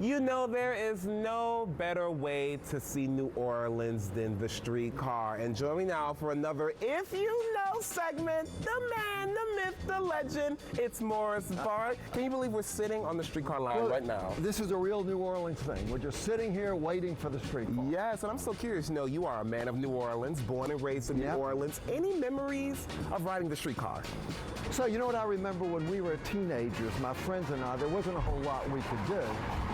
You know, there is no better way to see New Orleans than the streetcar. And join me now for another If You Know segment. The man, the myth, the legend. It's Morris Bart. Can you believe we're sitting on the streetcar line right now? This is a real New Orleans thing. We're just sitting here waiting for the streetcar. Yes, and I'm so curious. You know, you are a man of New Orleans, born and raised in New Orleans. Any memories of riding the streetcar? So, you know what I remember when we were teenagers, my friends and I, there wasn't a whole lot we could do.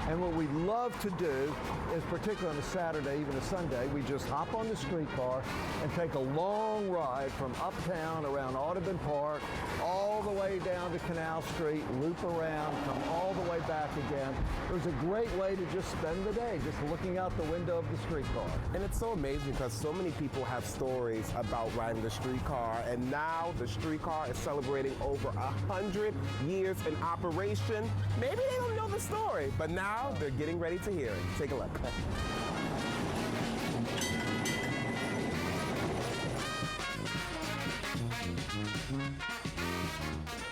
And what we loved to do is, particularly on a Saturday, even a Sunday, we just hop on the streetcar and take a long ride from uptown around Audubon Park all the way down to Canal Street, loop around, come all the way back again. It was a great way to just spend the day, just looking out the window of the streetcar. And it's so amazing because so many people have stories about riding the streetcar, and now the streetcar is celebrating over 100 years in operation. Maybe they don't know the story, but now they're getting ready to hear it. Take a look.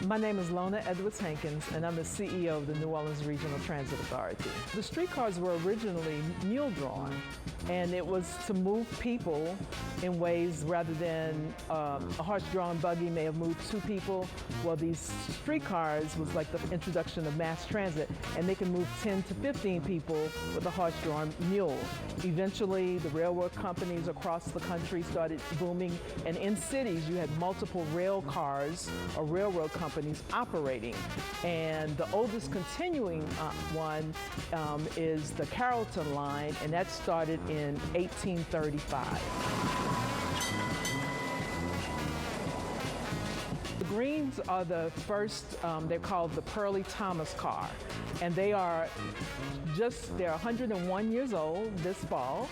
My name is Lona Edwards-Hankins, and I'm the CEO of the New Orleans Regional Transit Authority. The streetcars were originally mule-drawn, and it was to move people in ways rather than a horse-drawn buggy may have moved two people. Well, these streetcars was like the introduction of mass transit, and they can move 10 to 15 people with a horse-drawn mule. Eventually, the railroad companies across the country started booming, and in cities, you had multiple rail cars or railroad companies operating. And the oldest continuing one is the Carrollton line, and that started in 1835. The Greens are the first, they're called the Pearly Thomas car, and they're 101 years old this fall,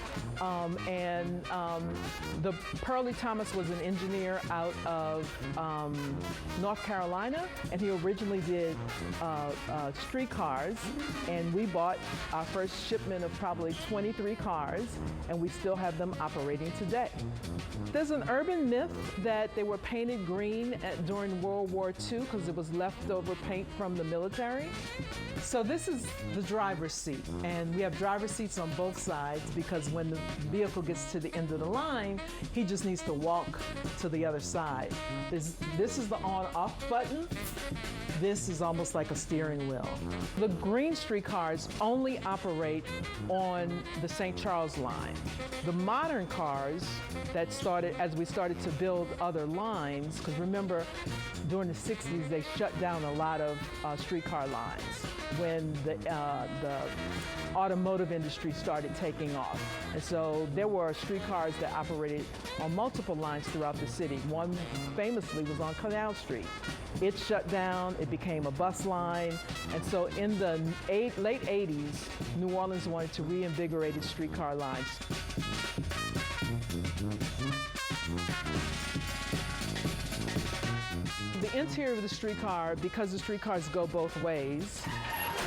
the Pearly Thomas was an engineer out of North Carolina, and he originally did streetcars, and we bought our first shipment of probably 23 cars, and we still have them operating today. There's an urban myth that they were painted green during World War II because it was leftover paint from the military. So this is the driver's seat, and we have driver's seats on both sides because when the vehicle gets to the end of the line, he just needs to walk to the other side. This is the on-off button. This is almost like a steering wheel. The green streetcars only operate on the St. Charles line. The modern cars that started as we started to build other lines, because remember, during the 60s, they shut down a lot of streetcar lines when the automotive industry started taking off. And so there were streetcars that operated on multiple lines throughout the city. One famously was on Canal Street. It shut down, it became a bus line, and so in the late 80s, New Orleans wanted to reinvigorate its streetcar lines. The interior of the streetcar, because the streetcars go both ways,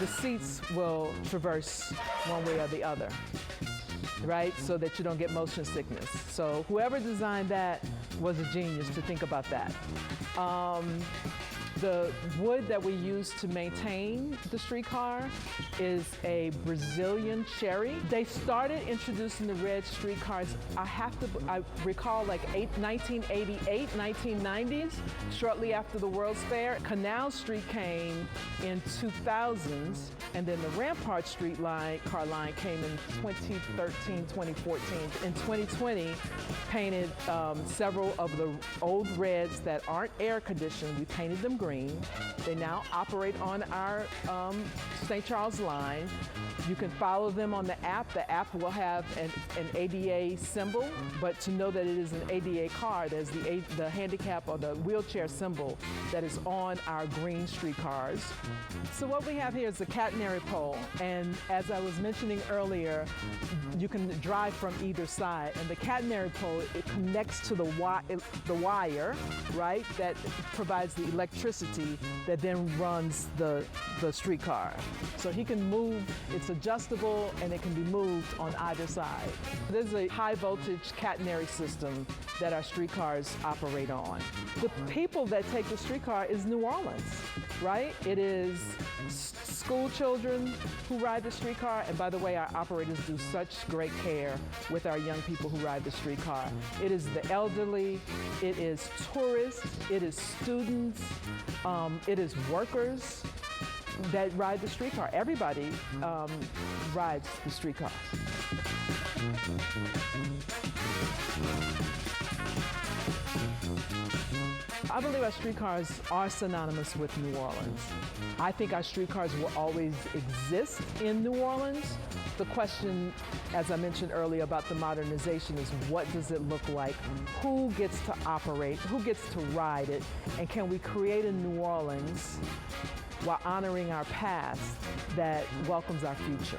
the seats will traverse one way or the other, right? So that you don't get motion sickness. So whoever designed that was a genius to think about that. The wood that we use to maintain the streetcar is a Brazilian cherry. They started introducing the red streetcars, I recall like 1988, 1990s, shortly after the World's Fair. Canal Street came in 2000s, and then the Rampart Street car line came in 2013, 2014. In 2020, painted several of the old reds that aren't air conditioned. We painted them green. They now operate on our St. Charles line. You can follow them on the app. The app will have an ADA symbol, but to know that it is an ADA car, there's the handicap or the wheelchair symbol that is on our green streetcars. So what we have here is the catenary pole, and as I was mentioning earlier, you can drive from either side, and the catenary pole, it connects to the wire, right, that provides the electricity that then runs the streetcar. So he can move, it's adjustable, and it can be moved on either side. There's a high voltage catenary system that our streetcars operate on. The people that take the streetcar is New Orleans, right? It is school children who ride the streetcar, and by the way, our operators do such great care with our young people who ride the streetcar. It is the elderly, it is tourists, it is students, it is workers that ride the streetcar. Everybody rides the streetcar. I believe our streetcars are synonymous with New Orleans. I think our streetcars will always exist in New Orleans. The question, as I mentioned earlier about the modernization, is what does it look like? Who gets to operate? Who gets to ride it? And can we create a New Orleans while honoring our past that welcomes our future?